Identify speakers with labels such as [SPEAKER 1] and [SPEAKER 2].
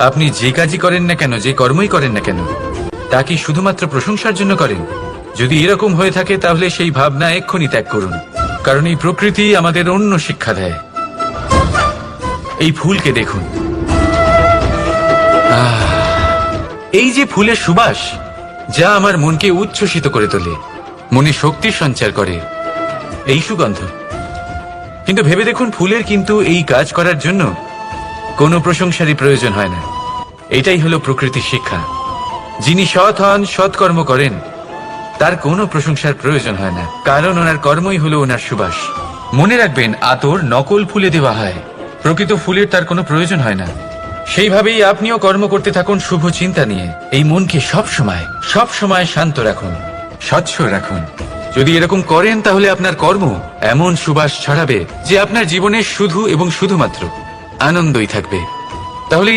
[SPEAKER 1] আপনি যে কাজই করেন না কেন, যে কর্মই করেন না কেন, তা কি শুধুমাত্র প্রশংসার জন্য করেন? যদি এরকম হয়ে থাকে তাহলে সেই ভাবনা এক্ষুনি ত্যাগ করুন, কারণ এই প্রকৃতি আমাদের অন্য শিক্ষা দেয়। এই ফুলকে দেখুন, এই যে ফুলের সুবাস, যা আমার মনকে উচ্ছ্বসিত করে তোলে, মনে শক্তির সঞ্চার করে, এই সুগন্ধ। কিন্তু ভেবে দেখুন, ফুলের কিন্তু এই কাজ করার জন্য কোনো প্রশংসারই প্রয়োজন হয় না। এটাই হলো প্রকৃতির শিক্ষা। যিনি সৎ হন, সৎকর্ম করেন, তার কোনো প্রশংসার প্রয়োজন হয় না, কারণ ওনার কর্মই হলো ওনার সুবাস। মনে রাখবেন, আতর নকল ফুলে দেওয়া হয়, প্রকৃত ফুলের তার কোনো প্রয়োজন হয় না। সেইভাবেই আপনিও কর্ম করতে থাকুন শুভ চিন্তা নিয়ে। এই মনকে সব সময় শান্ত রাখুন, স্বচ্ছ রাখুন। যদি এরকম করেন তাহলে আপনার কর্ম এমন সুবাস ছড়াবে যে আপনার জীবনে শুধু এবং শুধুমাত্র আনন্দই থাকবে। তাহলে